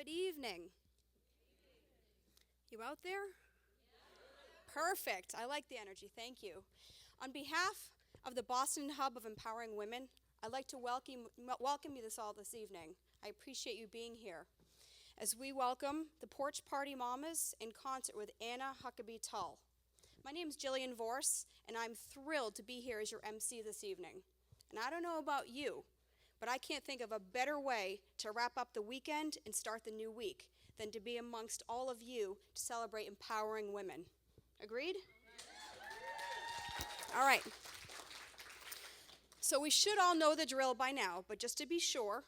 Good evening. You out there? Perfect. I like the energy. Thank you. On behalf of the Boston Hub of Empowering Women, I'd like to welcome you all this evening. I appreciate you being here as we welcome the Porch Party Mamas in concert with Anna Huckabee Tull. My name is Jillian Vorse, and I'm thrilled to be here as your MC this evening. And I don't know about you, but I can't think of a better way to wrap up the weekend and start the new week than to be amongst all of you to celebrate empowering women. Agreed? All right. So we should all know the drill by now, but just to be sure,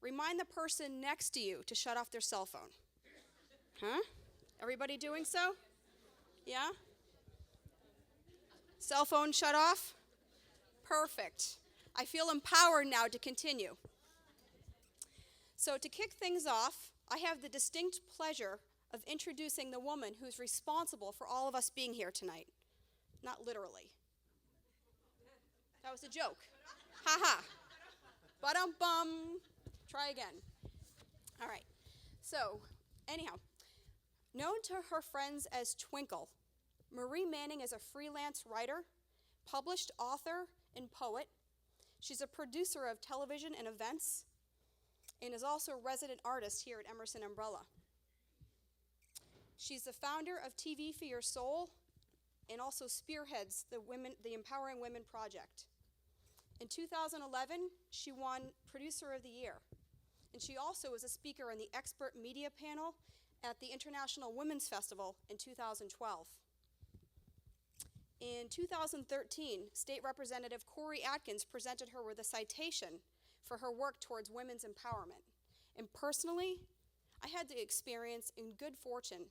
remind the person next to you to shut off their cell phone. Huh? Everybody doing so? Yeah? Cell phone shut off? Perfect. I feel empowered now to continue. So to kick things off, I have the distinct pleasure of introducing the woman who's responsible for all of us being here tonight. Not literally. That was a joke. Ha ha. Ba-dum-bum. Try again. All right. So, anyhow, known to her friends as Twinkle, Marie Manning is a freelance writer, published author, and poet. She's a producer of television and events, and is also a resident artist here at Emerson Umbrella. She's the founder of TV for Your Soul, and also spearheads the Empowering Women Project. In 2011, she won Producer of the Year, and she also was a speaker on the expert media panel at the International Women's Festival in 2012. In 2013, State Representative Corey Atkins presented her with a citation for her work towards women's empowerment. And personally, I had the experience and good fortune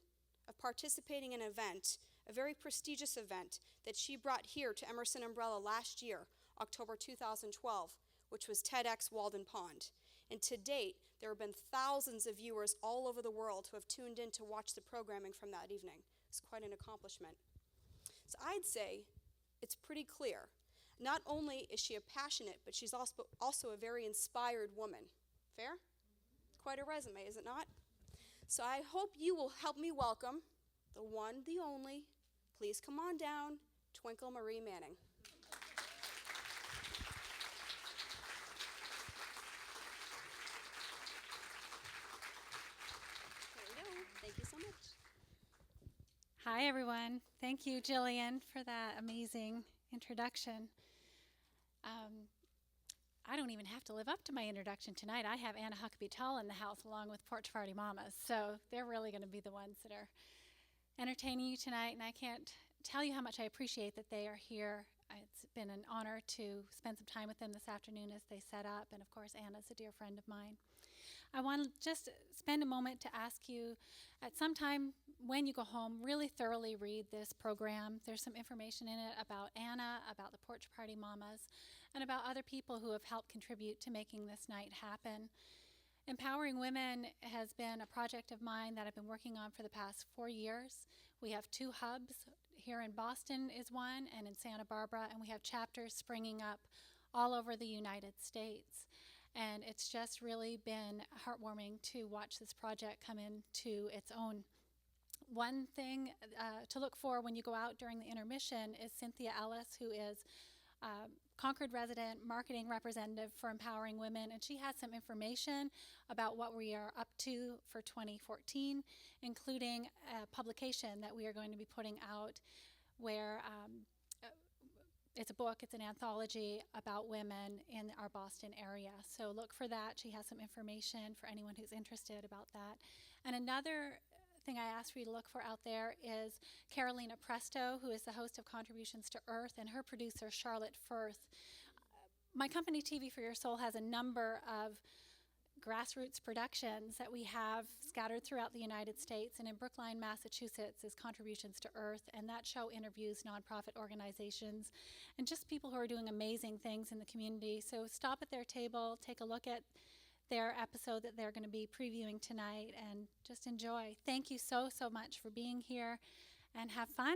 of participating in an event, a very prestigious event, that she brought here to Emerson Umbrella last year, October 2012, which was TEDx Walden Pond. And to date, there have been thousands of viewers all over the world who have tuned in to watch the programming from that evening. It's quite an accomplishment. So I'd say it's pretty clear. Not only is she a passionate, but she's also a very inspired woman. Fair? Quite a resume, is it not? So I hope you will help me welcome the one, the only, please come on down, Twinkle Marie Manning. There we go. Thank you so much. Hi, everyone. Thank you, Jillian, for that amazing introduction. I don't even have to live up to my introduction tonight. I have Anna Huckabee Tull in the house along with Porch Party Mamas, so they're really going to be the ones that are entertaining you tonight, and I can't tell you how much I appreciate that they are here. It's been an honor to spend some time with them this afternoon as they set up, and of course, Anna's a dear friend of mine. I want to just spend a moment to ask you, at some time when you go home, really thoroughly read this program. There's some information in it about Anna, about the Porch Party Mamas, and about other people who have helped contribute to making this night happen. Empowering Women has been a project of mine that I've been working on for the past 4 years. We have 2 hubs. Here in Boston is one, and in Santa Barbara, and we have chapters springing up all over the United States. And it's just really been heartwarming to watch this project come into its own. One thing to look for when you go out during the intermission is Cynthia Ellis, who is Concord resident marketing representative for Empowering Women, and she has some information about what we are up to for 2014, including a publication that we are going to be putting out where it's a book, it's an anthology about women in our Boston area. So look for that. She has some information for anyone who's interested about that. And another thing I asked for you to look for out there is Carolina Presto, who is the host of Contributions to Earth, and her producer, Charlotte Firth. My company, TV for Your Soul, has a number of grassroots productions that we have scattered throughout the United States, and in Brookline, Massachusetts is Contributions to Earth, and that show interviews nonprofit organizations and just people who are doing amazing things in the community. So stop at their table, take a look at their episode that they're going to be previewing tonight, and just enjoy. Thank you so much for being here, and have fun.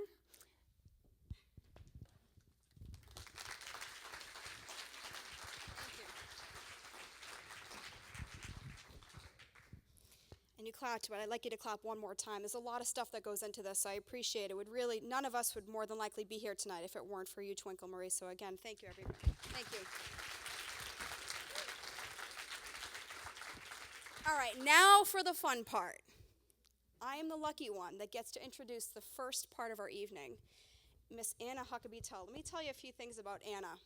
you clapped, but I'd like you to clap one more time. There's a lot of stuff that goes into this, so I appreciate it. None of us would more than likely be here tonight if it weren't for you, Twinkle Marie. So again, thank you, everybody. Thank you. All right, now for the fun part. I am the lucky one that gets to introduce the first part of our evening, Miss Anna Huckabee Tull. Let me tell you a few things about Anna.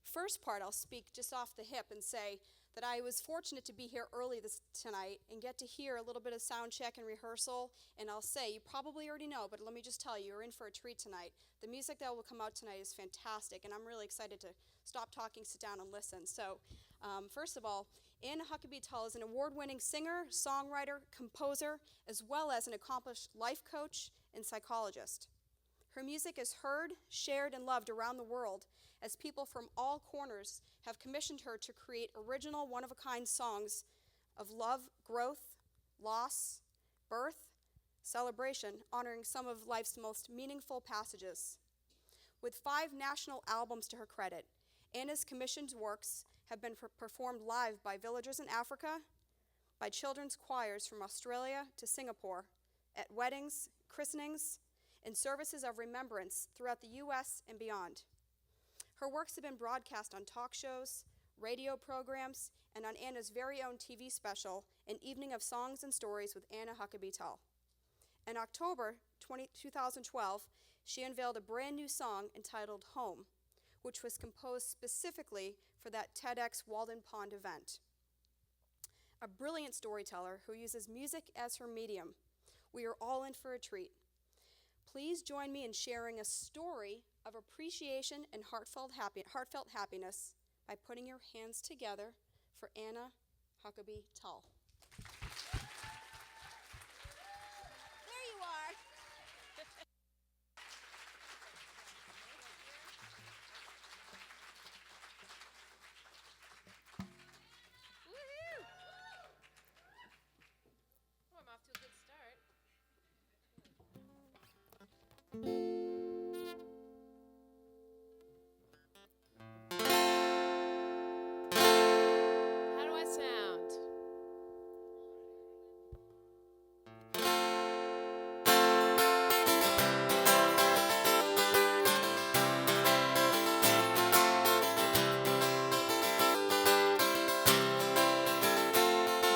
First part, I'll speak just off the hip and say that I was fortunate to be here early tonight and get to hear a little bit of sound check and rehearsal. And I'll say, you probably already know, but let me just tell you, you're in for a treat tonight. The music that will come out tonight is fantastic, and I'm really excited to stop talking, sit down, and listen. So, first of all, Anna Huckabee Tull is an award-winning singer, songwriter, composer, as well as an accomplished life coach and psychologist. Her music is heard, shared, and loved around the world as people from all corners have commissioned her to create original, one-of-a-kind songs of love, growth, loss, birth, celebration, honoring some of life's most meaningful passages. With 5 national albums to her credit, Anna's commissioned works have been performed live by villagers in Africa, by children's choirs from Australia to Singapore, at weddings, christenings, and services of remembrance throughout the U.S. and beyond. Her works have been broadcast on talk shows, radio programs, and on Anna's very own TV special, An Evening of Songs and Stories with Anna Huckabee Tull. In October 2012, she unveiled a brand new song entitled Home, which was composed specifically for that TEDx Walden Pond event. A brilliant storyteller who uses music as her medium, we are all in for a treat. Please join me in sharing a story of appreciation and heartfelt happiness by putting your hands together for Anna Huckabee Tull. There you are. Woohoo! Oh, I'm off to a good start. How do I sound?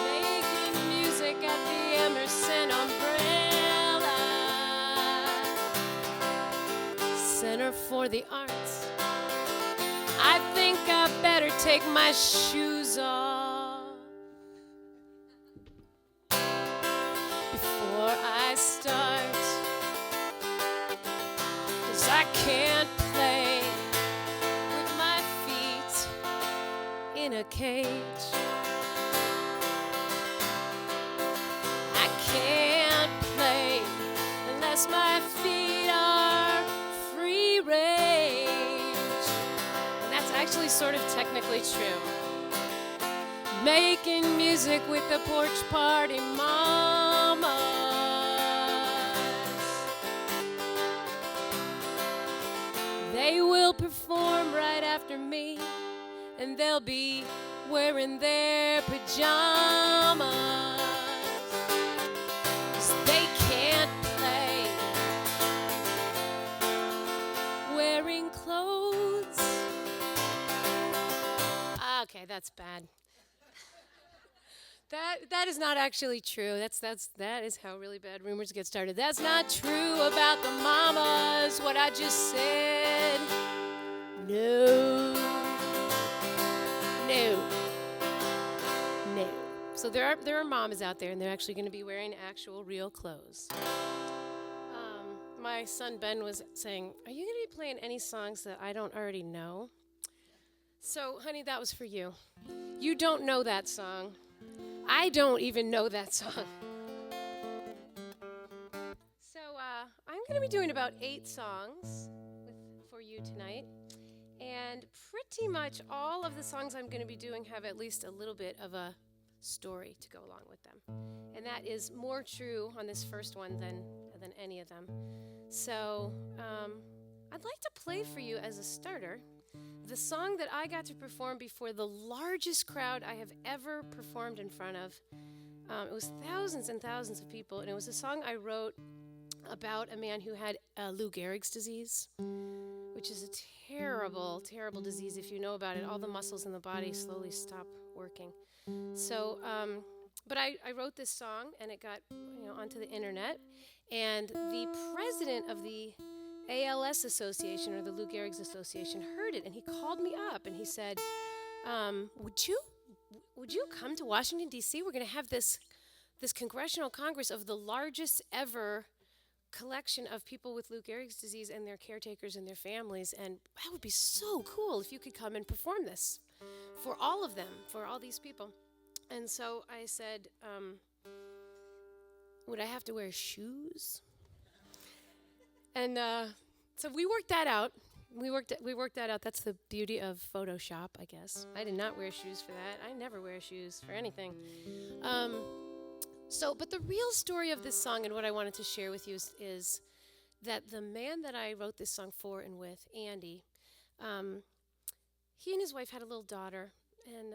Making music at the Emerson umbrella, Center for the Arts. I think I better take my shoes off before I start, 'cause I can't play with my feet in a cage. I can't play unless my feet are free range. And that's actually sort of technically true. Making music with the Porch Party Mamas. They will perform right after me, and they'll be wearing their pajamas. 'Cause they can't play wearing clothes. Okay, that's bad. That is not actually true. That is how really bad rumors get started. That's not true about the mamas, what I just said. No. So there are mamas out there, and they're actually going to be wearing actual real clothes. My son Ben was saying, "Are you going to be playing any songs that I don't already know?" So, honey, that was for you. You don't know that song. I don't even know that song. So I'm going to be doing about 8 songs for you tonight. And pretty much all of the songs I'm going to be doing have at least a little bit of a story to go along with them. And that is more true on this first one than any of them. So I'd like to play for you as a starter the song that I got to perform before the largest crowd I have ever performed in front of. It was thousands and thousands of people, and it was a song I wrote about a man who had Lou Gehrig's disease, which is a terrible, terrible disease. If you know about it, all the muscles in the body slowly stop working. So, but I wrote this song, and it got onto the internet, and the president of the ALS Association, or the Lou Gehrig's Association, heard it, and he called me up, and he said, would you come to Washington, D.C.? We're going to have this congressional congress of the largest ever collection of people with Lou Gehrig's disease and their caretakers and their families, and that would be so cool if you could come and perform this for all of them, for all these people. And so I said, would I have to wear shoes? And so we worked that out. We worked that out. That's the beauty of Photoshop, I guess. I did not wear shoes for that. I never wear shoes for anything. But the real story of this song and what I wanted to share with you is that the man that I wrote this song for and with, Andy, he and his wife had a little daughter, and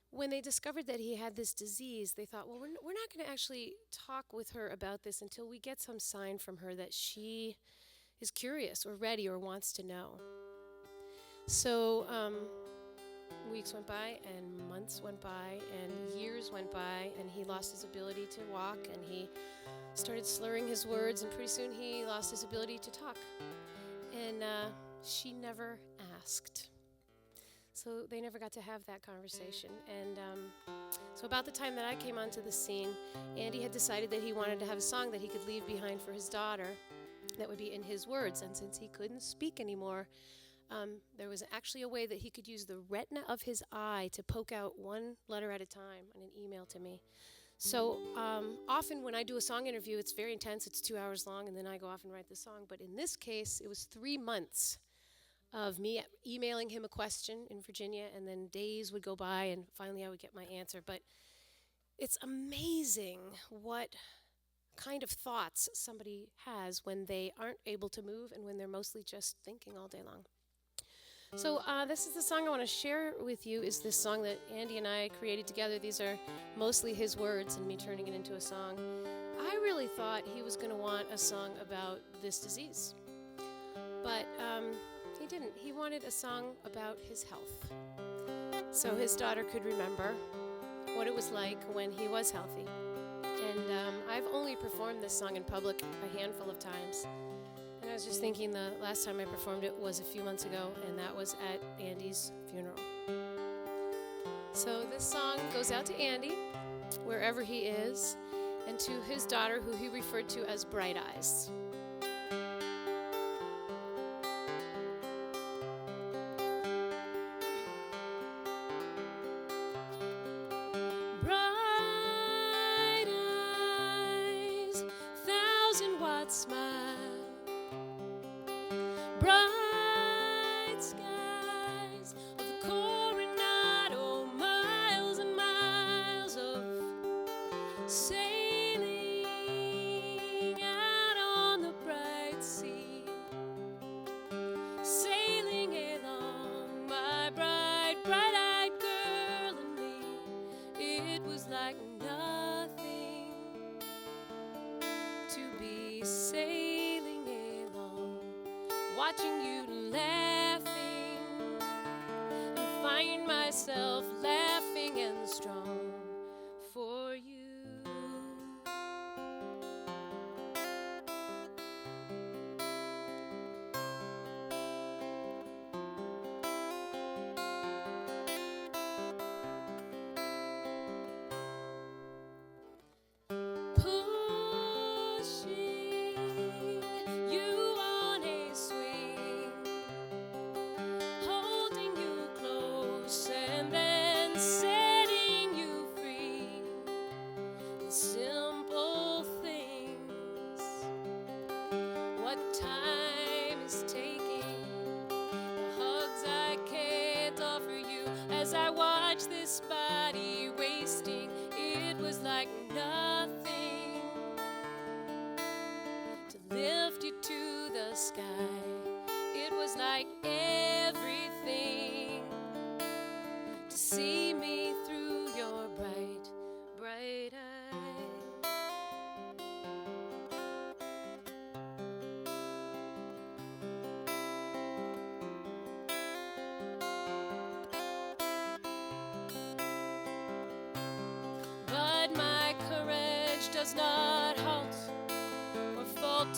when they discovered that he had this disease, they thought, well, we're not going to actually talk with her about this until we get some sign from her that she is curious or ready or wants to know. So weeks went by and months went by and years went by, and he lost his ability to walk, and he started slurring his words, and pretty soon he lost his ability to talk. And she never asked. So they never got to have that conversation. And so about the time that I came onto the scene, Andy had decided that he wanted to have a song that he could leave behind for his daughter that would be in his words. And since he couldn't speak anymore, there was actually a way that he could use the retina of his eye to poke out one letter at a time on an email to me. So often when I do a song interview, it's very intense. It's 2 hours long, and then I go off and write the song. But in this case, it was 3 months of me emailing him a question in Virginia, and then days would go by, and finally I would get my answer. But it's amazing what kind of thoughts somebody has when they aren't able to move and when they're mostly just thinking all day long. So this is the song I want to share with you, is this song that Andy and I created together. These are mostly his words and me turning it into a song. I really thought he was going to want a song about this disease, but he didn't. He wanted a song about his health, so his daughter could remember what it was like when he was healthy. And I've only performed this song in public a handful of times. And I was just thinking the last time I performed it was a few months ago, and that was at Andy's funeral. So this song goes out to Andy, wherever he is, and to his daughter, who he referred to as Bright Eyes. Smile, bright skies of the Coronado, miles and miles of sailing out on the bright sea, sailing along, my bright, bright-eyed girl and me. It was like nothing to be sailing along, watching you laughing, and find myself laughing and strong for you. Setting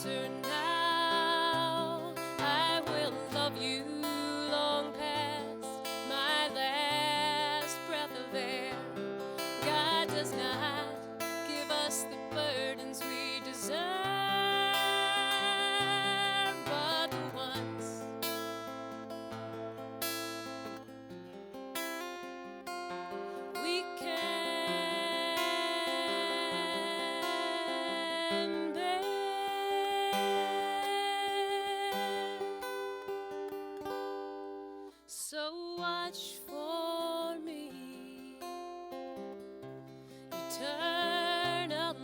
altar now. I will love you long past my last breath of air. God does not give us the burdens we deserve, but the ones we can bear. So watch for me eternally,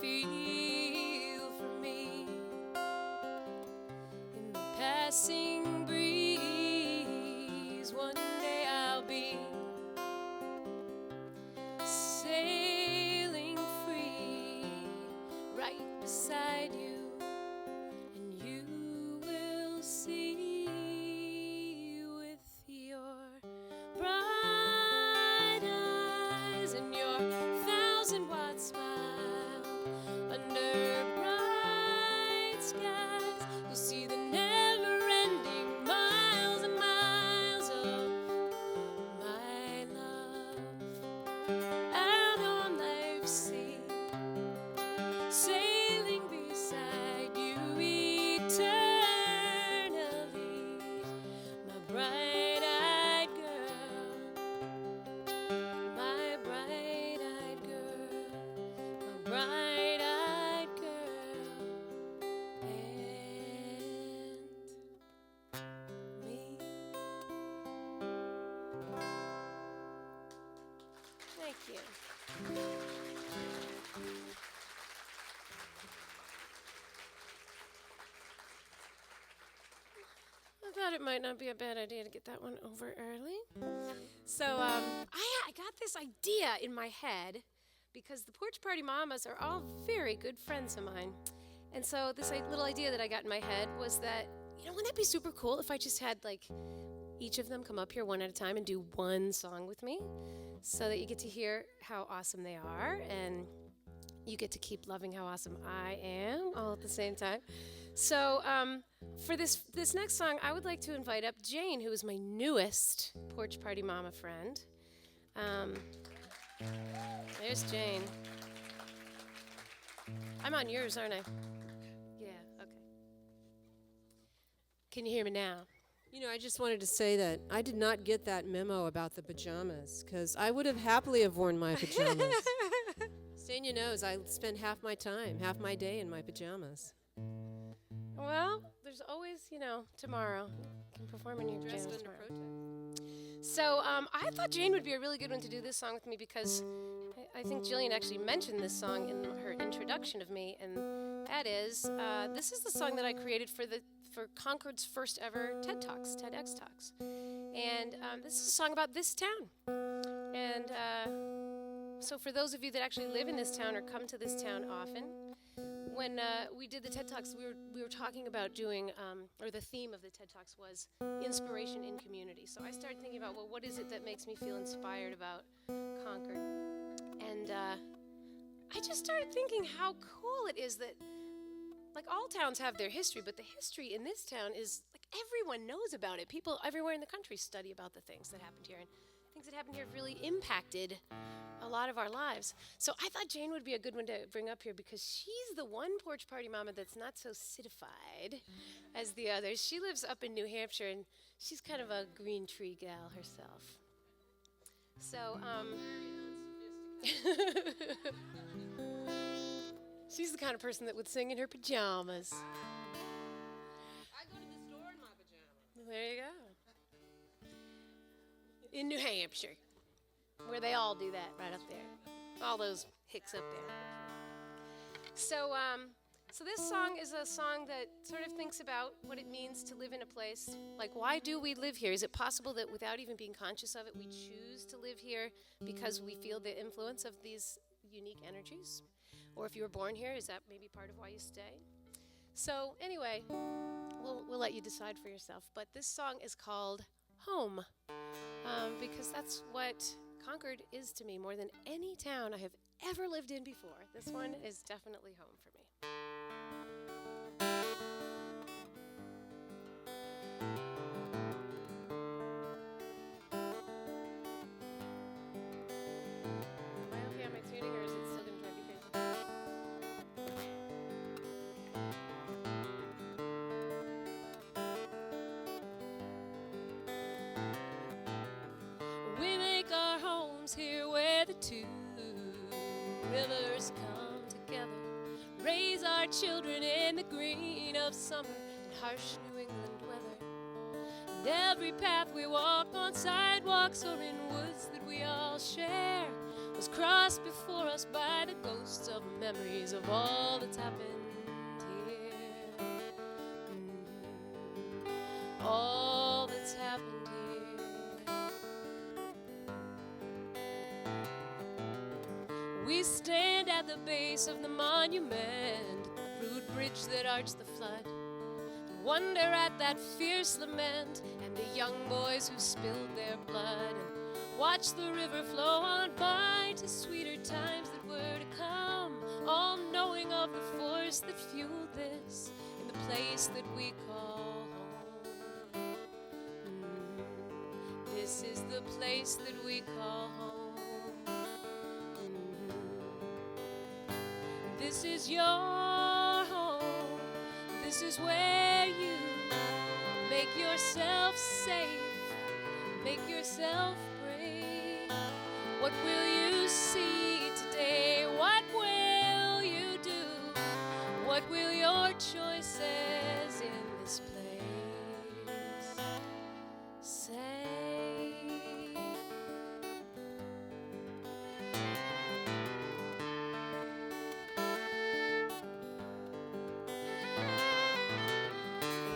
feel for me in the passing breeze. One day I'll be sailing free right beside you, and you will see with your bright eyes and your 1,000-watt smile under bright skies. You'll see the never-ending miles and miles of my love out on life's sea, sailing beside you eternally, my bright-eyed girl, my bright-eyed girl, my bright-eyed girl, and me. Thank you. I thought it might not be a bad idea to get that one over early. So I got this idea in my head because the Porch Party Mamas are all very good friends of mine. And so this little idea that I got in my head was that, wouldn't that be super cool if I just had each of them come up here one at a time and do one song with me, so that you get to hear how awesome they are and you get to keep loving how awesome I am all at the same time. So for this next song, I would like to invite up Jane, who is my newest Porch Party Mama friend. There's Jane. I'm on yours, aren't I? Yeah, okay. Can you hear me now? I just wanted to say that I did not get that memo about the pajamas, because I would have happily have worn my pajamas. Stania knows I spend half my day in my pajamas. Well, there's always, tomorrow. You can perform in your pajamas Dressed under tomorrow. protest. So I thought Jane would be a really good one to do this song with me because I think Jillian actually mentioned this song in her introduction of me, and that is, this is the song that I created for Concord's first ever TEDx Talks. And this is a song about this town. And so for those of you that actually live in this town or come to this town often, when we did the TED Talks, we were talking about doing, or the theme of the TED Talks was inspiration in community. So I started thinking about, well, what is it that makes me feel inspired about Concord? And I just started thinking how cool it is that, all towns have their history, but the history in this town is, everyone knows about it. People everywhere in the country study about the things that happened here, and things that happened here have really impacted a lot of our lives. So I thought Jane would be a good one to bring up here because she's the one Porch Party Mama that's not so citified as the others. She lives up in New Hampshire, and she's kind of a green tree gal herself. So, she's the kind of person that would sing in her pajamas. I go to the store in my pajamas. There you go. In New Hampshire, where they all do that right up there. All those hicks up there. So this song is a song that sort of thinks about what it means to live in a place. Why do we live here? Is it possible that without even being conscious of it, we choose to live here because we feel the influence of these unique energies? Or if you were born here, is that maybe part of why you stay? So anyway, we'll let you decide for yourself. But this song is called Home, because that's what Concord is to me more than any town I have ever lived in before. This one is definitely home for me. homes here where the two rivers come together. Raise our children in the green of summer and harsh New England weather. And every path we walk on sidewalks or in woods that we all share was crossed before us by the ghosts of memories of all that's happened here. All that's happened here. We stand at the base of the monument, the rude bridge that arched the flood, and wonder at that fierce lament and the young boys who spilled their blood, and watch the river flow on by to sweeter times that were to come, all knowing of the force that fueled this in the place that we call home. This is the place that we call home. This is your home. This is where you make yourself safe, make yourself brave. What will you see today? What will you do? What will your choices in this place say?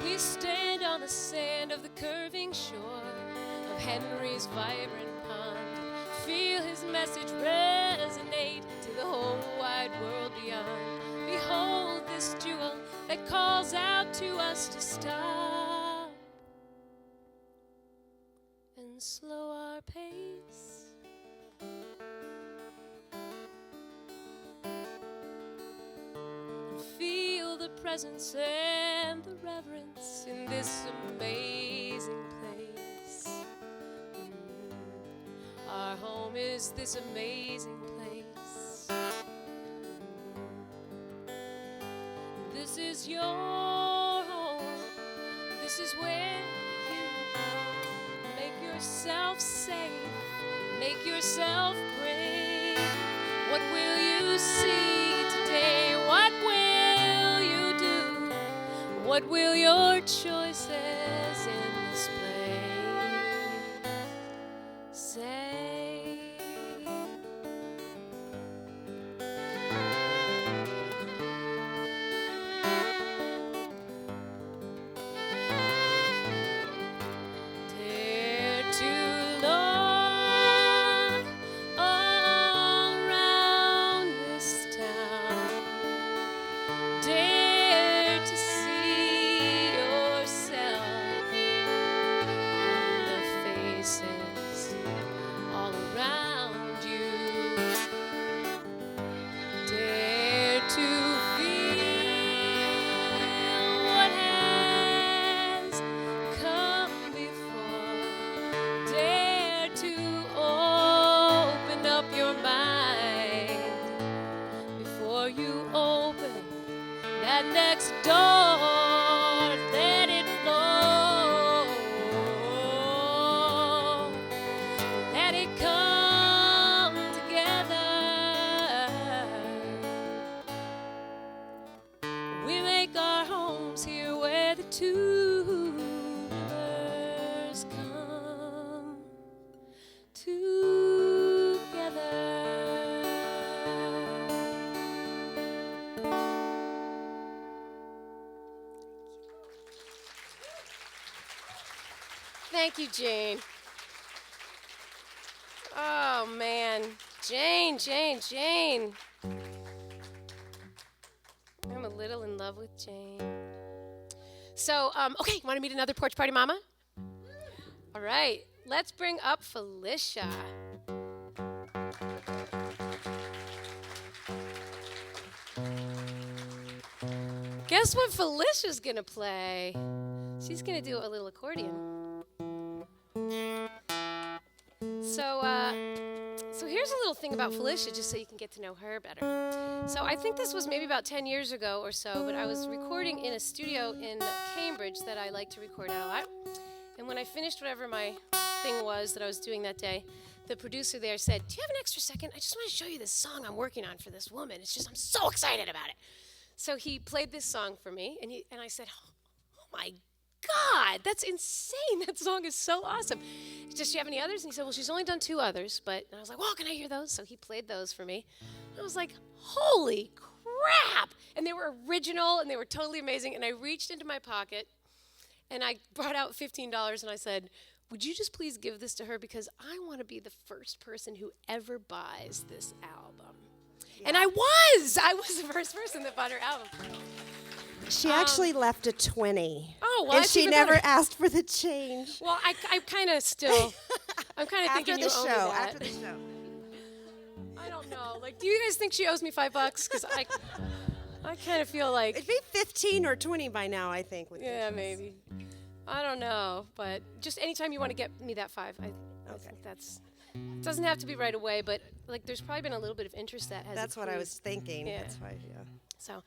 We stand on the sand of the curving shore of Henry's vibrant pond, feel his message resonate to the whole wide world beyond. Behold this jewel that calls out to us to stop and slow our pace. And feel the presence and the reverence in this amazing place. Our home is this amazing place. This is your home. This is where you make yourself safe, make yourself brave. What will you see today? What will you do? What will your choices in this place say? Dare to look all around this town. Dare to see yourself in the faces all around you. Dare to feel what has come before. Dare to open up your mind before you open that next door. Let it flow. Let it come together. We make our homes here where the two rivers come together. Thank you, Jane. Oh, man. Jane. I'm a little in love with Jane. So, okay, want to meet another Porch Party Mama? All right, let's bring up Felicia. Guess what Felicia's gonna play? She's gonna do a little accordion. So here's a little thing about Felicia, just so you can get to know her better. So I think this was maybe about 10 years ago or so, but I was recording in a studio in Cambridge that I like to record at a lot. And when I finished whatever my thing was that I was doing that day, the producer there said, "Do you have an extra second? I just want to show you this song I'm working on for this woman. It's just, I'm so excited about it." So he played this song for me, and I said, "Oh my God, that's insane. That song is so awesome. Does she have any others?" And he said, "Well, she's only done 2 others." And I was like, "Well, can I hear those?" So he played those for me. And I was like, holy crap. And they were original, and they were totally amazing. And I reached into my pocket, and I brought out $15, and I said, "Would you just please give this to her, because I want to be the first person who ever buys this album." Yeah. And I was the first person that bought her album. She actually left a 20. Oh, well, and that's she even never better. asked for the change. Well, I'm kind of still, I'm kind of thinking you owe me that. After the show. I don't know. Like, do you guys think she owes me $5? Because I kind of feel like. It'd be 15 or 20 by now, I think. With Yeah, interest. maybe. I don't know, but just anytime you want to get me that 5, I think that's. It doesn't have to be right away, but like, there's probably been a little bit of interest that has. That's what I was thinking. Yeah. That's why, yeah. So,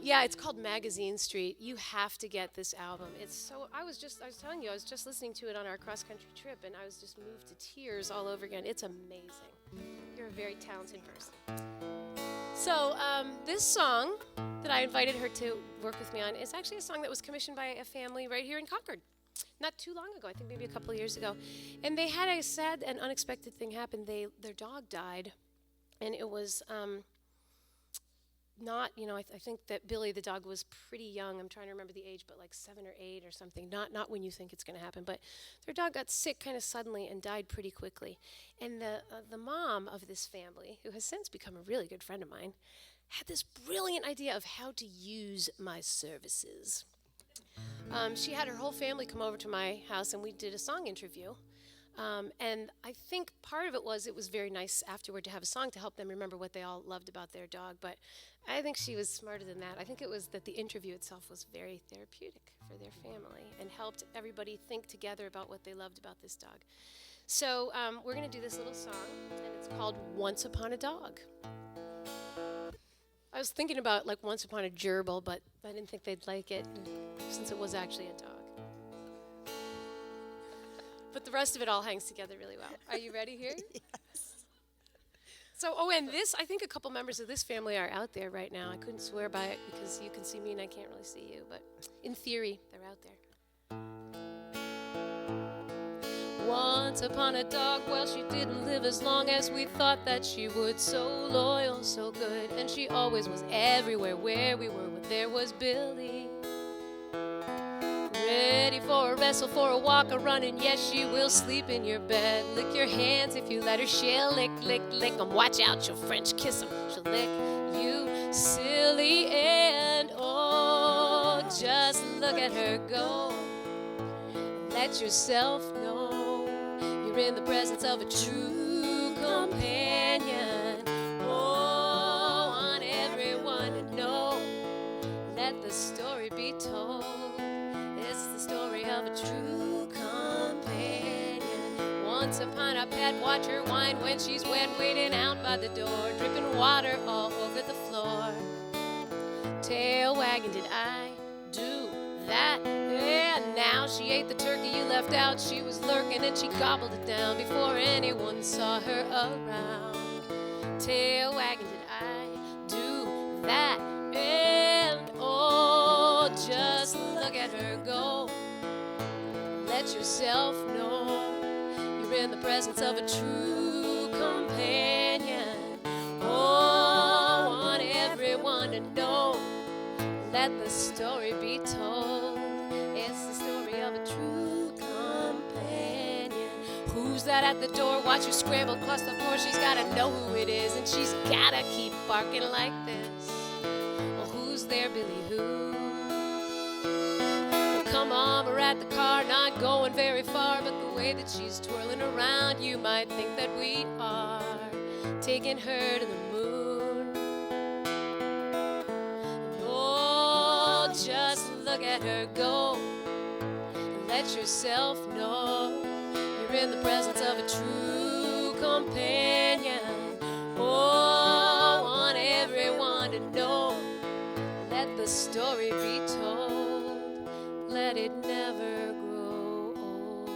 yeah, it's called Magazine Street. You have to get this album. It's so. I was telling you, I was just listening to it on our cross country trip, and I was just moved to tears all over again. It's amazing. You're a very talented person. So, this song that I invited her to work with me on is actually a song that was commissioned by a family right here in Concord. Not too long ago, I think maybe a couple of years ago. And they had a sad and unexpected thing happen. Their dog died, and it was not, I think that Billy, the dog, was pretty young. I'm trying to remember the age, but like 7 or 8 or something. Not when you think it's going to happen. But their dog got sick kind of suddenly and died pretty quickly. And the mom of this family, who has since become a really good friend of mine, had this brilliant idea of how to use my services. She had her whole family come over to my house, and we did a song interview. And I think part of it was very nice afterward to have a song to help them remember what they all loved about their dog. But I think she was smarter than that. I think it was that the interview itself was very therapeutic for their family and helped everybody think together about what they loved about this dog. So we're going to do this little song, and it's called Once Upon a Dog. I was thinking about like Once Upon a Gerbil, but I didn't think they'd like it since it was actually a dog. But the rest of it all hangs together really well. Are you ready here? Yes. So, and this, I think a couple members of this family are out there right now. I couldn't swear by it because you can see me and I can't really see you, but in theory, they're out there. Once upon a dog, well, she didn't live as long as we thought that she would. So loyal, so good, and she always was everywhere where we were. When there was Billy, ready for a wrestle, for a walk, a run, and yes, she will sleep in your bed. Lick your hands if you let her. She'll lick, lick, lick 'em. Watch out, she'll French kiss 'em. She'll lick you silly, and oh, just look at her go. Let yourself know you're in the presence of a true companion. Oh, want everyone to know. Let the story be told. It's the story of a true companion. Once upon a pet, watch her whine when she's wet, waiting out by the door, dripping water all over the floor. Tail wagging, did I do that? Yeah, now she ate the turkey you left out. She was lurking and she gobbled it down before anyone saw her around. Tail wagging, did I do that? And oh, just look at her go. Let yourself know you're in the presence of a true companion. Oh, want everyone to know. Let the story be told. It's the story of a true companion. Who's that at the door? Watch her scramble across the floor. She's gotta know who it is, and she's gotta keep barking like this. Well, who's there, Billy Who? Well, come on, we're at the car, not going very far, but the way that she's twirling around, you might think that we are taking her to the moon. Just look at her go. Let yourself know you're in the presence of a true companion. Oh, want everyone to know. Let the story be told. Let it never grow old.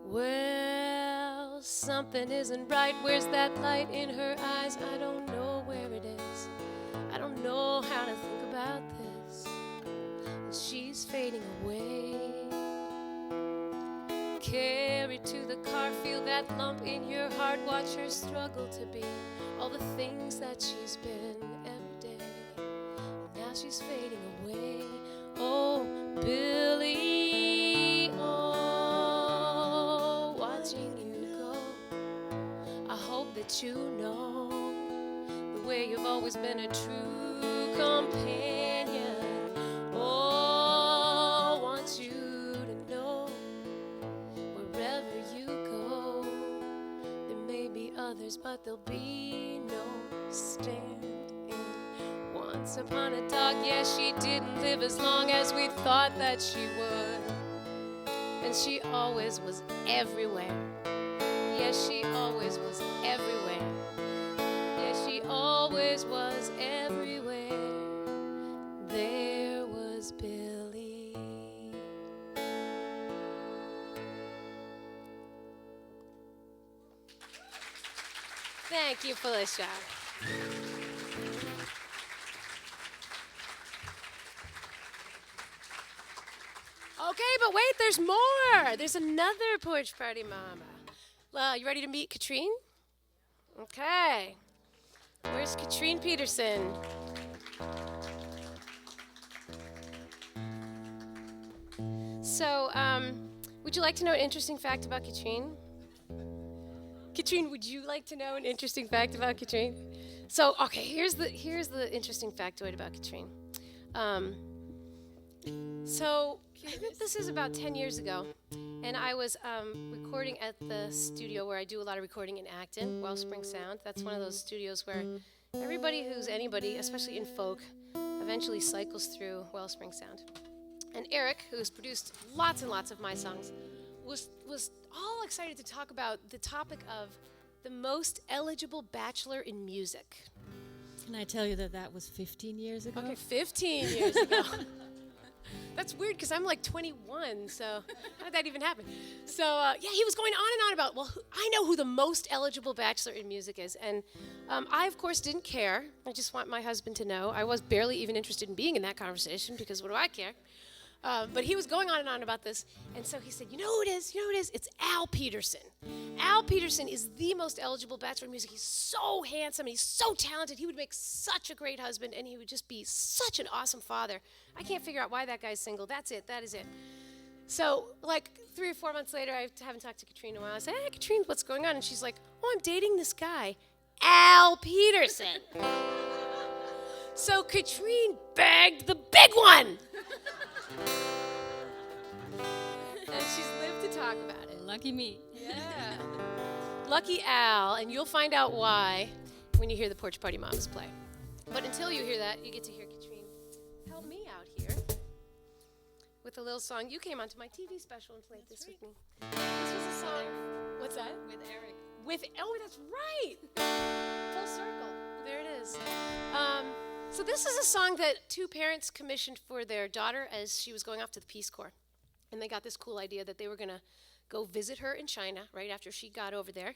Well, something isn't right. Where's that light in her eyes? I don't know where it is. I don't know how to think about this. And she's fading away. Carry to the car, feel that lump in your heart. Watch her struggle to be all the things that she's been every day. Now she's fading away. Oh, Billy, oh, watching you go. I hope that you know the way you've always been a true companion. Oh, want you to know wherever you go, there may be others, but there'll be no stand. Once upon a dog, yes, she didn't live as long as we thought that she would. And she always was everywhere. Yes, she always was everywhere. Yes, she always was everywhere. There was Billy. Thank you, Felicia. Okay, but wait, there's more. There's another Porch Party Mama. Well, you ready to meet Katrine? Okay. Where's Katrine Peterson? So, would you like to know an interesting fact about Katrine? Katrine, would you like to know an interesting fact about Katrine? So, okay, here's the interesting factoid about Katrine. So, I think this is about 10 years ago, and I was recording at the studio where I do a lot of recording in Acton, Wellspring Sound. That's one of those studios where everybody who's anybody, especially in folk, eventually cycles through Wellspring Sound. And Eric, who's produced lots and lots of my songs, was all excited to talk about the topic of the most eligible bachelor in music. Can I tell you that was 15 years ago? Okay, 15 years ago. That's weird because I'm like 21, so how did that even happen? So, yeah, he was going on and on about, well, I know who the most eligible bachelor in music is. And I, of course, didn't care. I just want my husband to know. I was barely even interested in being in that conversation because what do I care? But he was going on and on about this. And so he said, you know who it is? You know who it is? It's Al Peterson. Al Peterson is the most eligible bachelor in music. He's so handsome and he's so talented. He would make such a great husband and he would just be such an awesome father. I can't figure out why that guy's single. That's it. That is it. So, like 3 or 4 months later, I haven't talked to Katrine in a while. I said, hey, Katrine, what's going on? And she's like, oh, I'm dating this guy, Al Peterson. So Katrine bagged the big one. And she's lived to talk about it. Lucky me. Yeah. Lucky Al, and you'll find out why when you hear the Porch Party Mamas play. But until you hear that, you get to hear Katrine help me out here with a little song. You came onto my TV special and played this with me. This was a song. What's that? With Eric. Oh, that's right. Full circle. There it is. So this is a song that 2 parents commissioned for their daughter as she was going off to the Peace Corps. And they got this cool idea that they were going to go visit her in China right after she got over there.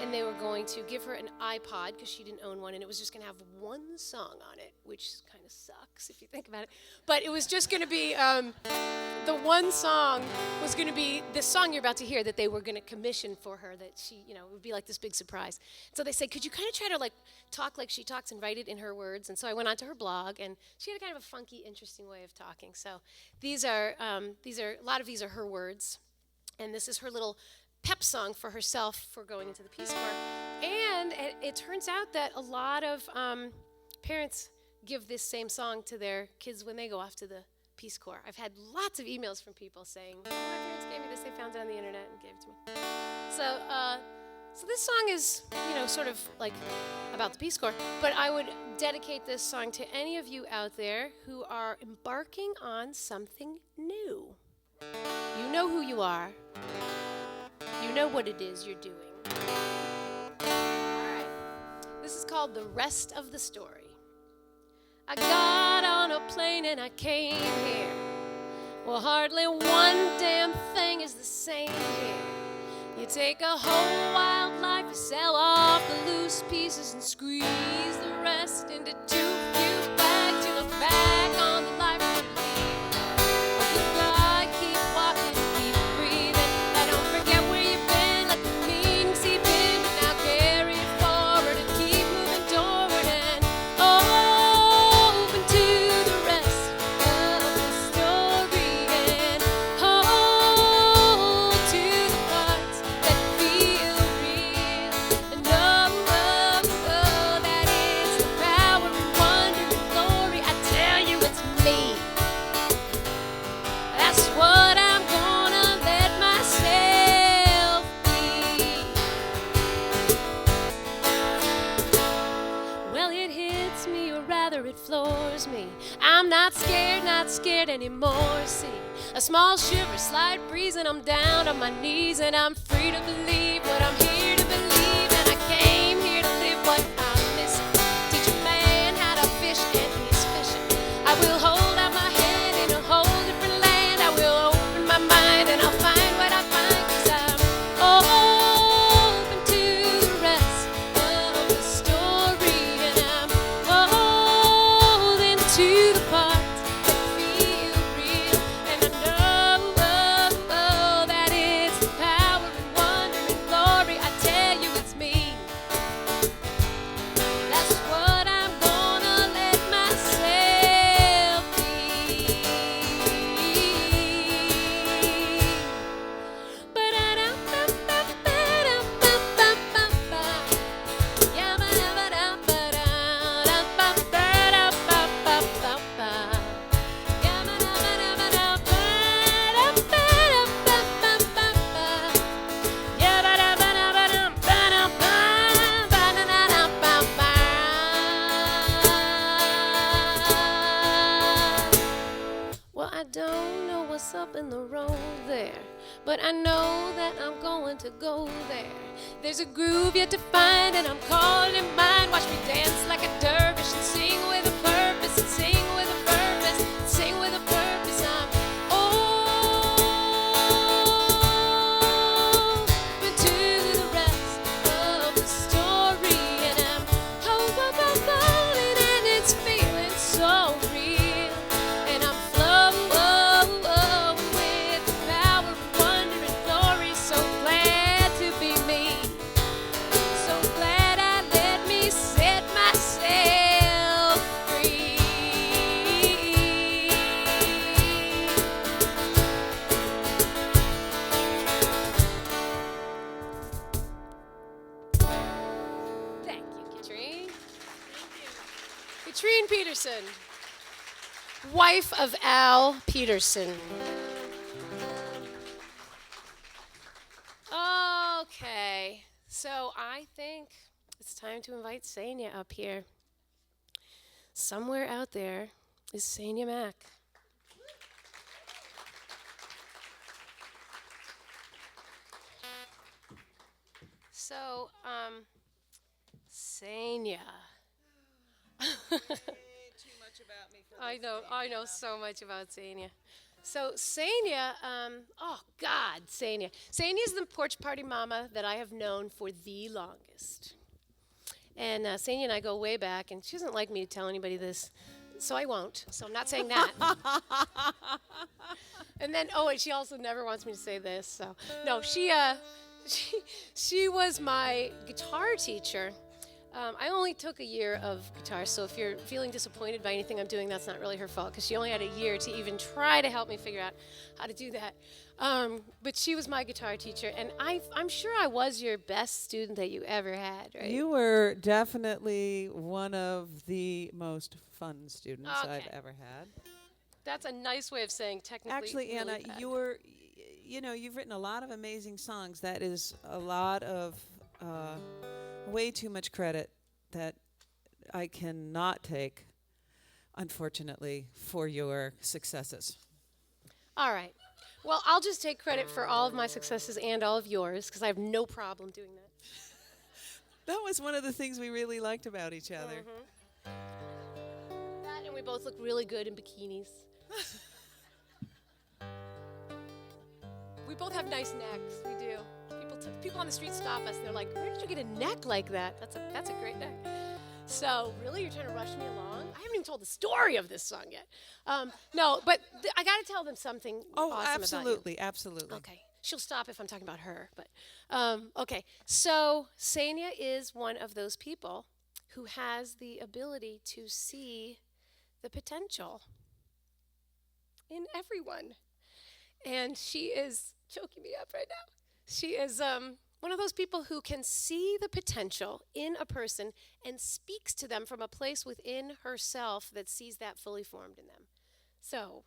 And they were going to give her an iPod because she didn't own one. And it was just going to have one song on it, which kind of sucks if you think about it. But it was just going to be, the one song was going to be this song you're about to hear that they were going to commission for her that she, it would be like this big surprise. So they said, could you kind of try to like talk like she talks and write it in her words? And so I went onto her blog and she had a kind of a funky, interesting way of talking. So these are a lot of these are her words. And this is her little pep song for herself for going into the Peace Corps. And it turns out that a lot of parents give this same song to their kids when they go off to the Peace Corps. I've had lots of emails from people saying, oh, my parents gave me this, they found it on the internet and gave it to me. So this song is, sort of like about the Peace Corps. But I would dedicate this song to any of you out there who are embarking on something new. You know who you are. You know what it is you're doing. All right. This is called The Rest of the Story. I got on a plane and I came here. Well, hardly one damn thing is the same here. You take a whole wildlife, you sell off the loose pieces and squeeze the rest into too few bags. You look back on the life you lead. You fly, keep walking, keep breathing. And don't forget where you've been, let the meaning seep in. But now carry it forward and keep moving toward and open to the rest of the story and hold to the parts that feel real. And that it's the power and wonder and glory. I tell you, it's me. That's what I'm gonna let myself be. Well, it hits me, or rather it floors me. I'm not scared anymore. See, a small shiver, slight breeze, and I'm down on my knees, and I'm free to believe what I'm here to believe. And I came here to live what I'm missing. Teach a man how to fish, and he's fishing. I will hold out my hand in a whole different land. I will open my mind, and I'll find what I find, 'cause I'm open to the rest of the story, and I'm holding to the parts that feel real. And I know that it's the power and wonder and glory. I tell you, it's me. That's what I'm gonna let myself be. Well, I don't know what's up in the road there, but I know that I'm going to go there. There's a groove yet to find, and I'm calling it mine. Watch me dance like a dervish and sing with a purpose, and sing with a purpose, and sing with a purpose. I'm open to the rest of the story, and I'm holding, and it's feeling so real. And I'm flowing with the power and wonder and glory. So glad to be me. So glad I let me set myself free. Thank you, Katrine. Katrine Peterson, wife of Al Peterson. Okay, so I think it's time to invite Sanya up here. Somewhere out there is Sanya Mack. So, Sanya. I know so much about Sanya. So Sanya, Sanya. Sanya is the Porch Party Mama that I have known for the longest. And Sanya and I go way back, and she doesn't like me to tell anybody this, so I won't. So I'm not saying that. And then, and she also never wants me to say this. So no, she was my guitar teacher. I only took a year of guitar, so if you're feeling disappointed by anything I'm doing, that's not really her fault, because she only had a year to even try to help me figure out how to do that. But she was my guitar teacher, and I'm sure I was your best student that you ever had, right? You were definitely one of the most fun students I've Okay. ever had. That's a nice way of saying technically. Actually, really Anna, bad. you've written a lot of amazing songs. That is a lot of way too much credit that I cannot take, unfortunately, for your successes. All right. Well, I'll just take credit for all of my successes and all of yours, because I have no problem doing that. That was one of the things we really liked about each other. That, and we both look really good in bikinis. We both have nice necks. We do. People So if people on the street stop us, they're like, where did you get a neck like that? That's a great neck. So really, you're trying to rush me along? I haven't even told the story of this song yet. No, but I got to tell them something Oh, awesome absolutely, about you. absolutely. Okay. She'll stop if I'm talking about her. But okay. So Sania is one of those people who has the ability to see the potential in everyone. And she is choking me up right now. She is one of those people who can see the potential in a person and speaks to them from a place within herself that sees that fully formed in them. So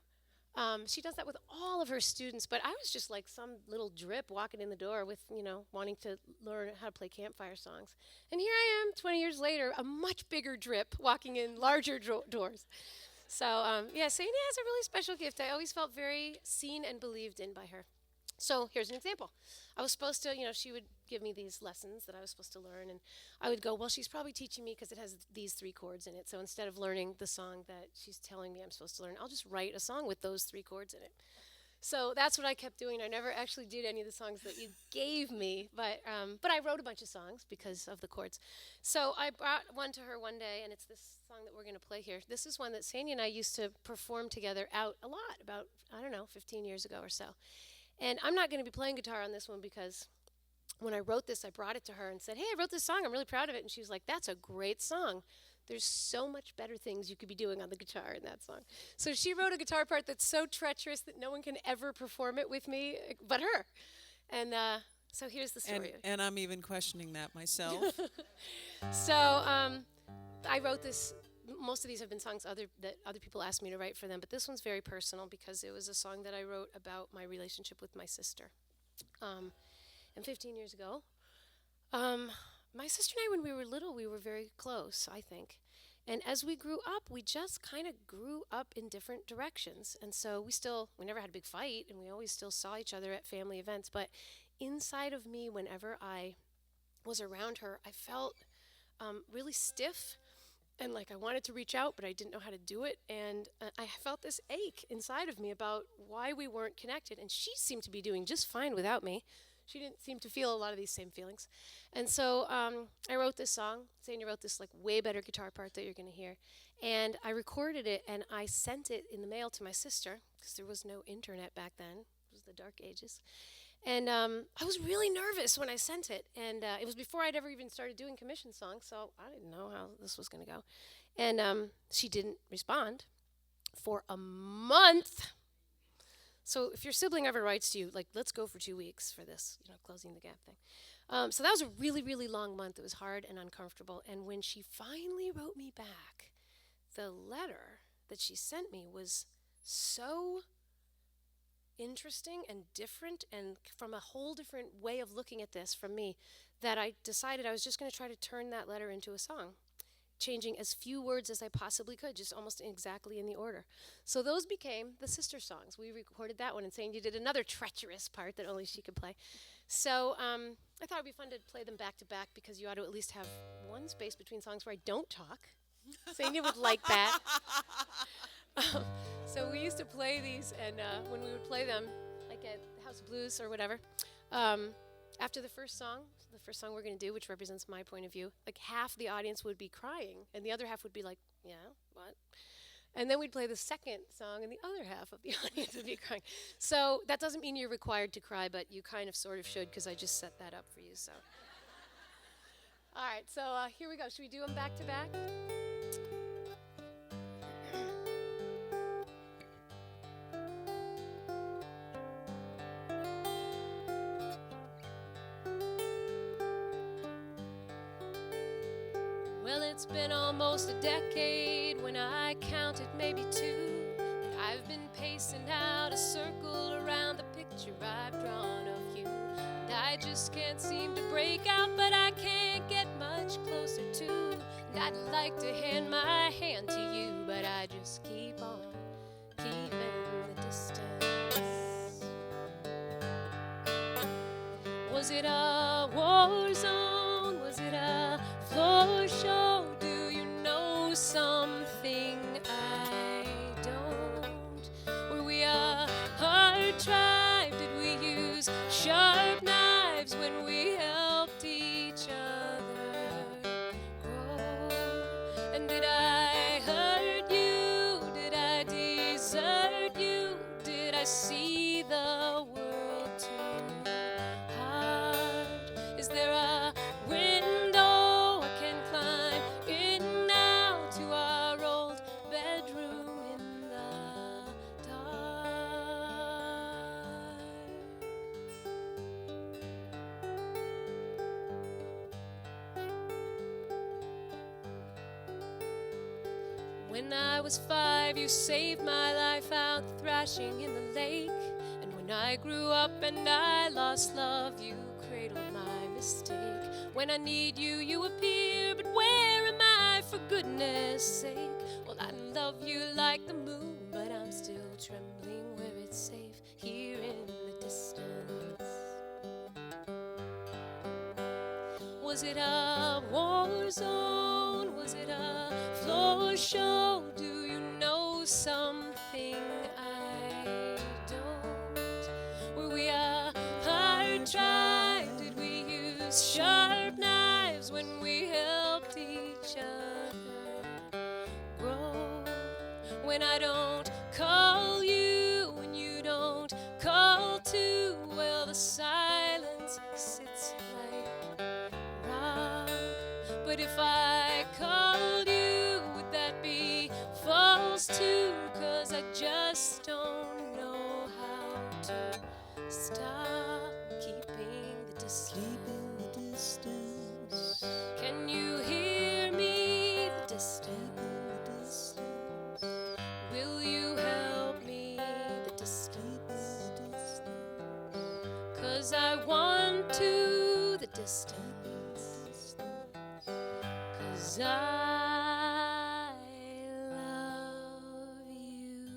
she does that with all of her students, but I was just like some little drip walking in the door with, wanting to learn how to play campfire songs. And here I am, 20 years later, a much bigger drip walking in larger doors. So, Sania has a really special gift. I always felt very seen and believed in by her. So here's an example. I was supposed to, she would give me these lessons that I was supposed to learn, and I would go, well, she's probably teaching me because it has these 3 chords in it. So instead of learning the song that she's telling me I'm supposed to learn, I'll just write a song with those 3 chords in it. So that's what I kept doing. I never actually did any of the songs that you gave me, but I wrote a bunch of songs because of the chords. So I brought one to her one day, and it's this song that we're going to play here. This is one that Sania and I used to perform together out a lot, about, 15 years ago or so. And I'm not going to be playing guitar on this one because when I wrote this, I brought it to her and said, hey, I wrote this song. I'm really proud of it. And she was like, that's a great song. There's so much better things you could be doing on the guitar in that song. So she wrote a guitar part that's so treacherous that no one can ever perform it with me but her. And so here's the story. And I'm even questioning that myself. So I wrote this. Most of these have been songs that other people asked me to write for them, but this one's very personal because it was a song that I wrote about my relationship with my sister. And 15 years ago, my sister and I, when we were little, we were very close, I think. And as we grew up, we just kind of grew up in different directions. And so we never had a big fight, and we always still saw each other at family events. But inside of me, whenever I was around her, I felt really stiff. And like I wanted to reach out, but I didn't know how to do it. And I felt this ache inside of me about why we weren't connected. And she seemed to be doing just fine without me. She didn't seem to feel a lot of these same feelings. And so I wrote this song. Sania wrote this like way better guitar part that you're going to hear. And I recorded it, and I sent it in the mail to my sister because there was no internet back then. It was the dark ages. And I was really nervous when I sent it. And it was before I'd ever even started doing commission songs, so I didn't know how this was going to go. And she didn't respond for a month. So if your sibling ever writes to you, like, let's go for 2 weeks for this, closing the gap thing. So that was a really, really long month. It was hard and uncomfortable. And when she finally wrote me back, the letter that she sent me was so interesting and different and from a whole different way of looking at this from me that I decided I was just going to try to turn that letter into a song, changing as few words as I possibly could, just almost exactly in the order. So those became the sister songs. We recorded that one, and Sania did another treacherous part that only she could play. So I thought it would be fun to play them back to back because you ought to at least have one space between songs where I don't talk. Sania would like that. So we used to play these, and when we would play them, like at the House of Blues or whatever, after the first song we're going to do, which represents my point of view, like half the audience would be crying, and the other half would be like, yeah, what? And then we'd play the second song, and the other half of the audience would be crying. So that doesn't mean you're required to cry, but you kind of sort of should, because I just set that up for you. So, all right, so here we go. Should we do them back to back? Well, it's been almost a decade, when I counted maybe 2, that I've been pacing out a circle around the picture I've drawn of you. And I just can't seem to break out, but I can't get much closer to. And I'd like to hand my hand to you, but I just keep on keeping the distance. Was it a war zone? Was it a floor show? Do you know something I don't? Were we a hard tribe? Did we use sharp knives when we When I was 5, you saved my life out thrashing in the lake. And when I grew up and I lost love, you cradled my mistake. When I need you, you appear, but where am I, for goodness sake? Well, I love you like the moon, but I'm still trembling where it's safe, here in the distance. Was it a war zone? Was it a floor show? Do you know something I don't? Were we a hard tribe? Did we use sharp knives when we helped each other grow? When I don't call you, when you don't call too, well, the silence sits like rock. But if I called you, would that be false too? 'Cause I just don't know how to stop keeping the distance. Can you hear me? The distance. Will you help me? The distance. 'Cause I want to. The distance. 'Cause I love you.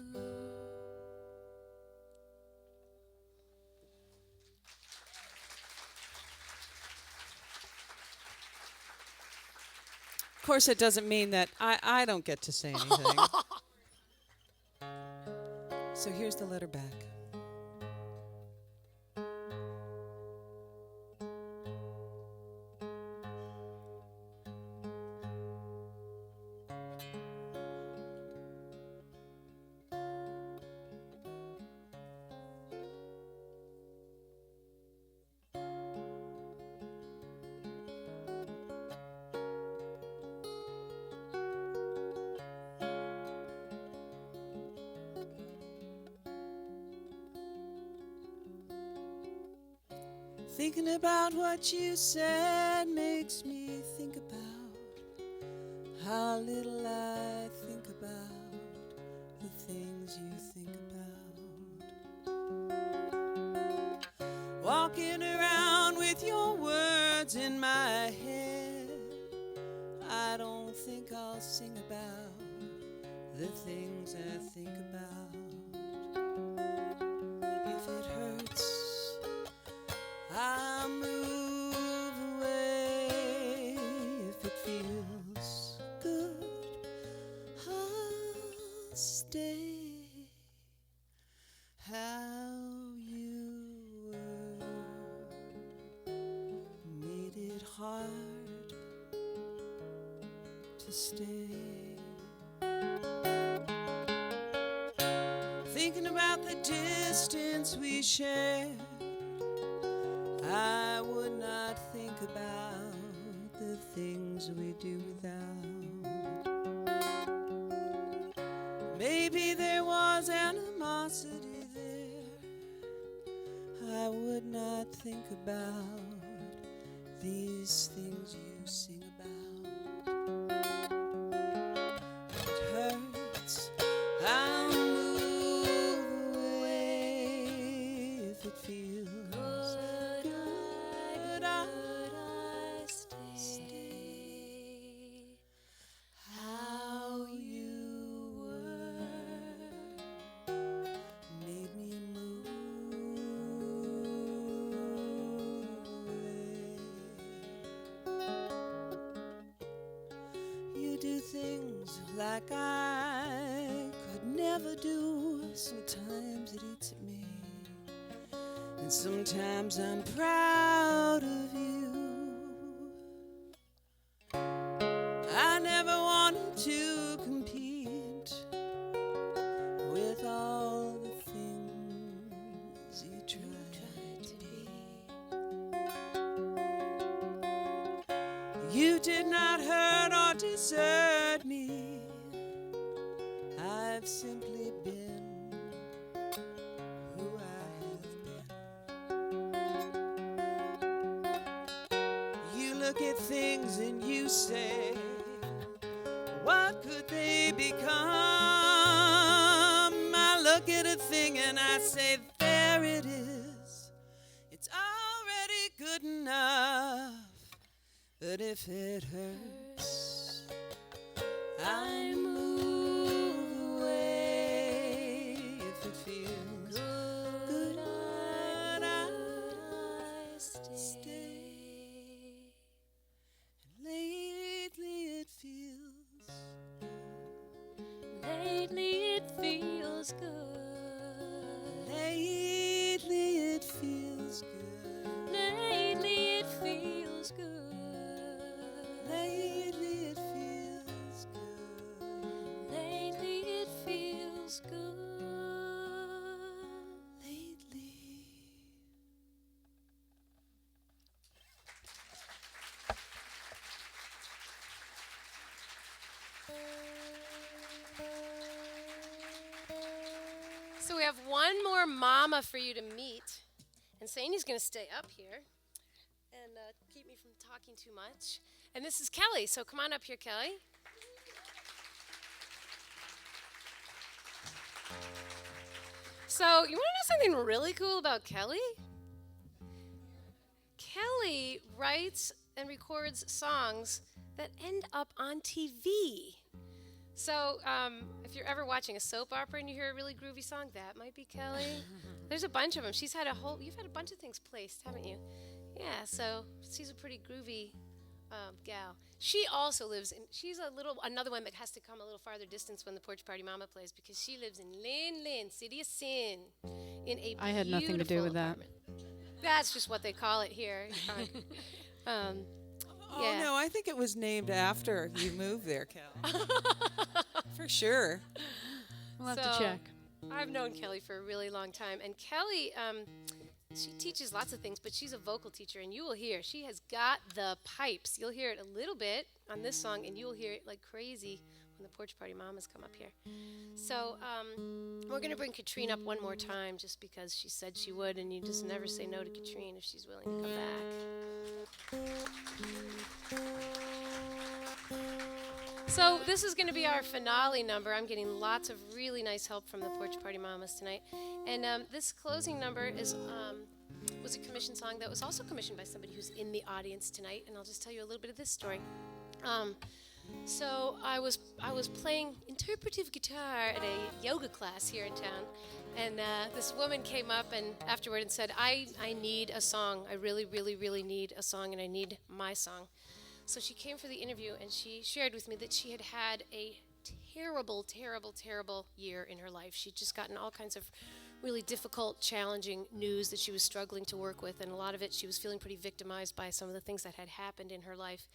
Of course, it doesn't mean that I don't get to say anything. So here's the letter back. Thinking about what you said makes me think about how little I think about the things you think about. Walking around with your words in my head, I don't think I'll sing about the things I think about. If it hurts, I'll move away. If it feels good, I'll stay. How you were made it hard to stay. Thinking about the distance we shared, I would not think about the things we do without. Maybe there was animosity there. I would not think about these things you sing about. It hurts. I'll move away if it feels good. I stay. How you were made me move away. You do things like I could never do. Sometimes it eats at me, and sometimes I'm proud of you. I never wanted to compete with all the things you tried to be. You did not hurt or desert me. I've simply been who I have been. You look at things and you say, what could they become. I look at a thing and I say, there it is. It's already good enough. But if it hurts, I move away. If it feels good, I stay. And lately it feels. Lately it feels good. Lately it feels good. Lately it feels good. Lately it feels good. Lately it feels good. Lately. So we have one more mama for you to meet. And Saini's going to stay up here and keep me from talking too much. And this is Kelly. So come on up here, Kelly. So you want to know something really cool about Kelly? Kelly writes and records songs that end up on TV. So if you're ever watching a soap opera and you hear a really groovy song, that might be Kelly. There's a bunch of them. You've had a bunch of things placed, haven't you? Yeah, so she's a pretty groovy gal. She also lives in, another one that has to come a little farther distance when the Porch Party Mama plays, because she lives in Lynn, City of Sin, in a I had nothing to do with that. apartment. That's just what they call it here. Oh, Yeah. no, I think it was named after you moved there, Cal. For sure. We'll have So, to check. I've known Kelly for a really long time, and Kelly, she teaches lots of things, but she's a vocal teacher, and you will hear she has got the pipes. You'll hear it a little bit on this song, and you'll hear it like crazy when the Porch Party Mamas come up here. So we're going to bring Katrine up one more time just because she said she would, and you just never say no to Katrine if she's willing to come back. So this is going to be our finale number. I'm getting lots of really nice help from the Porch Party Mamas tonight. And this closing number was a commissioned song that was also commissioned by somebody who's in the audience tonight. And I'll just tell you a little bit of this story. So I was playing interpretive guitar at a yoga class here in town. And this woman came up and afterward and said, I need a song. I really, really, really need a song, and I need my song. So she came for the interview, and she shared with me that she had a terrible, terrible, terrible year in her life. She'd just gotten all kinds of really difficult, challenging news that she was struggling to work with, and a lot of it she was feeling pretty victimized by some of the things that had happened in her life.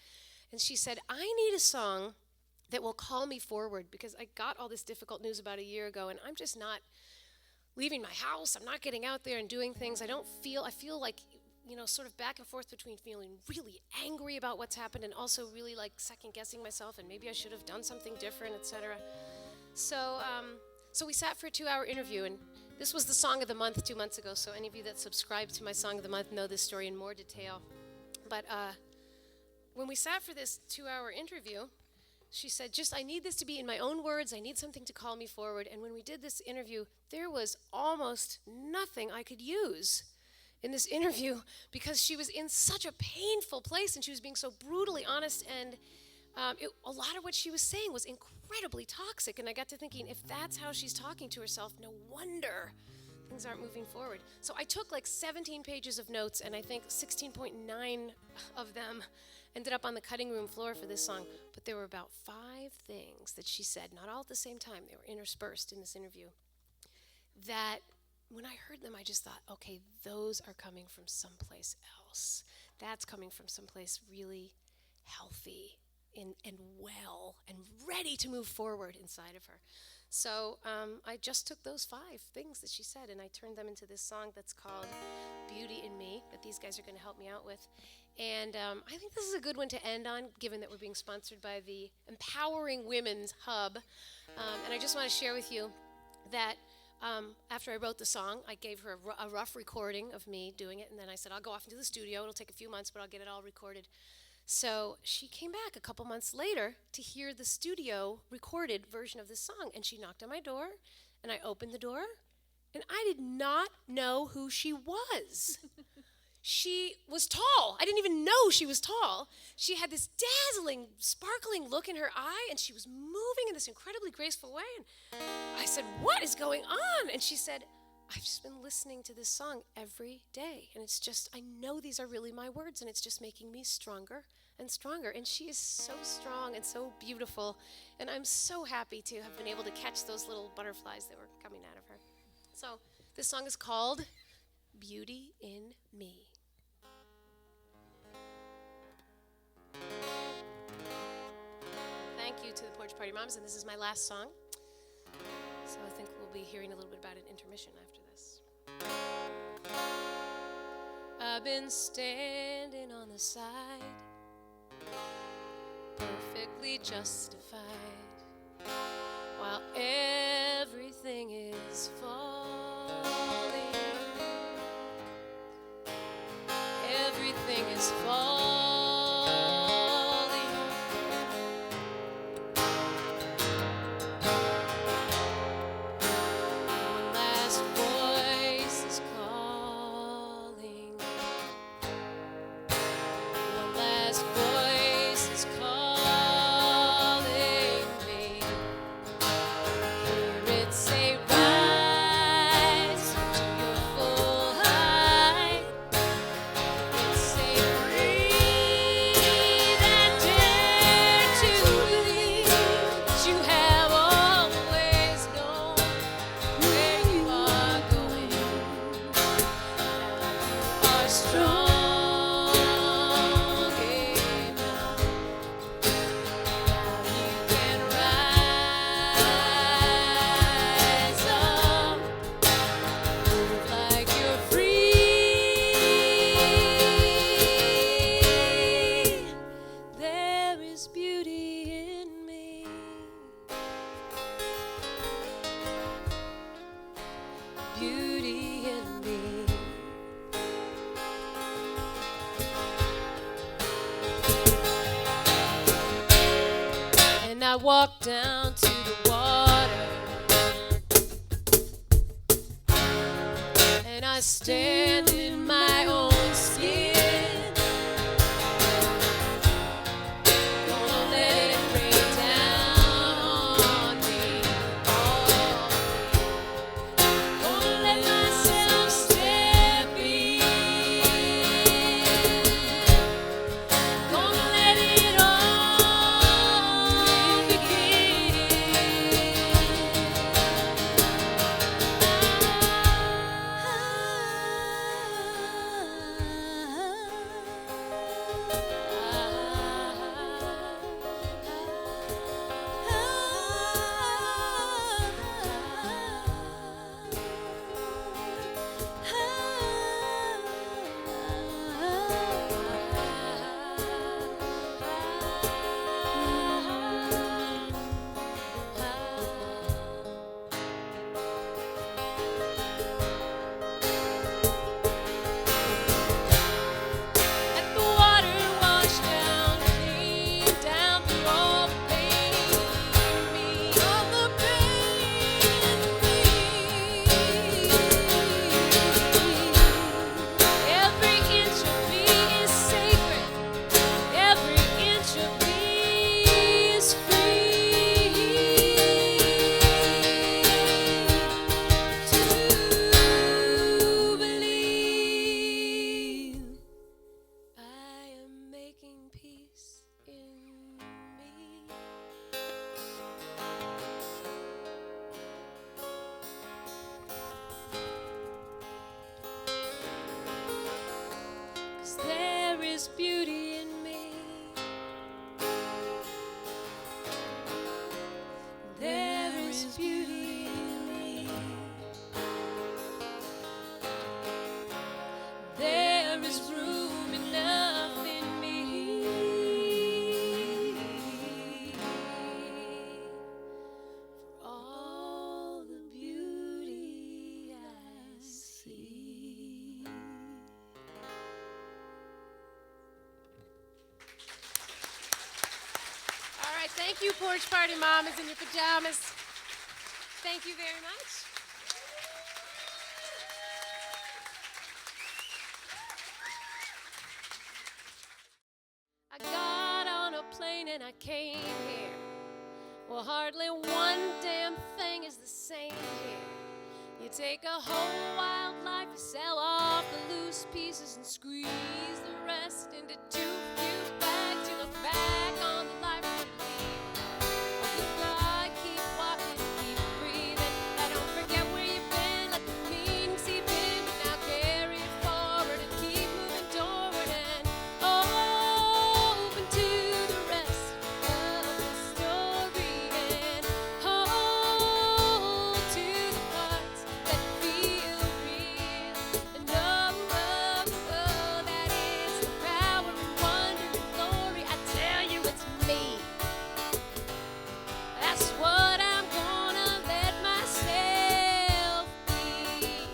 And she said, I need a song that will call me forward, because I got all this difficult news about a year ago, and I'm just not leaving my house. I'm not getting out there and doing things. I feel like, sort of back and forth between feeling really angry about what's happened and also really like second guessing myself, and maybe I should have done something different, etc. So we sat for a 2-hour interview, and this was the song of the month 2 months ago. So any of you that subscribe to my song of the month know this story in more detail. But when we sat for this 2-hour interview, she said, I need this to be in my own words. I need something to call me forward. And when we did this interview, there was almost nothing I could use in this interview, because she was in such a painful place and she was being so brutally honest, and a lot of what she was saying was incredibly toxic. And I got to thinking, if that's how she's talking to herself, no wonder things aren't moving forward. So I took like 17 pages of notes, and I think 16.9 of them ended up on the cutting room floor for this song. But there were about 5 things that she said, not all at the same time, they were interspersed in this interview, that when I heard them, I just thought, okay, those are coming from someplace else. That's coming from someplace really healthy and well and ready to move forward inside of her. So I just took those 5 things that she said, and I turned them into this song that's called Beauty in Me, that these guys are going to help me out with. And I think this is a good one to end on, given that we're being sponsored by the Empowering Women's Hub. And I just want to share with you that after I wrote the song, I gave her a rough recording of me doing it, and then I said, I'll go off into the studio. It'll take a few months, but I'll get it all recorded. So she came back a couple months later to hear the studio recorded version of this song, and she knocked on my door, and I opened the door, and I did not know who she was. She was tall. I didn't even know she was tall. She had this dazzling, sparkling look in her eye, and she was moving in this incredibly graceful way. And I said, "What is going on?" And she said, "I've just been listening to this song every day, and it's just, I know these are really my words, and it's just making me stronger and stronger." And she is so strong and so beautiful, and I'm so happy to have been able to catch those little butterflies that were coming out of her. So this song is called Beauty in Me. Thank you to the Porch Party Mamas, and this is my last song. So I think we'll be hearing a little bit about an intermission after this. I've been standing on the side, perfectly justified, while everything is falling. Everything is falling. One last voice is calling. One last voice is calling me. Hear it say, "Rise to your full height." It say, "Breathe and dare to believe that you have always known where you are going. Now you are strong enough. Now you can rise up, move like you're free. There is beauty in me. Beauty in me. And I walk down to the water, and I stand in my own skin. Gonna let it rain down on me. Gonna let myself step in. Gonna let it all begin. right, thank you, Porch Party Mamas in your pajamas. Thank you very much. I got on a plane and I came here. Well, hardly one damn thing is the same here. You take a whole wild life, you sell off the loose pieces and squeeze the rest into too few bags. You look back on the life you lead. Goodbye, keep walking, keep breathing. I don't forget where you've been, let the meaning seep in, but now carry it forward and keep moving toward and open to the rest of the story and hold to the parts that feel real and know that it's the power and wonder and glory. I tell you it's me. That's what I'm gonna let myself be.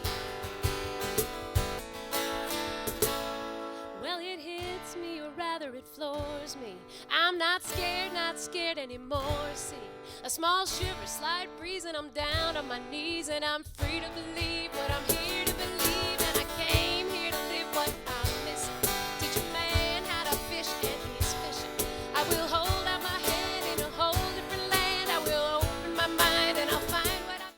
Well, it hits me, or rather it floors me. I'm not scared anymore. See, a small shiver, slight breeze, and I'm down on my knees, and I'm free to believe what I'm here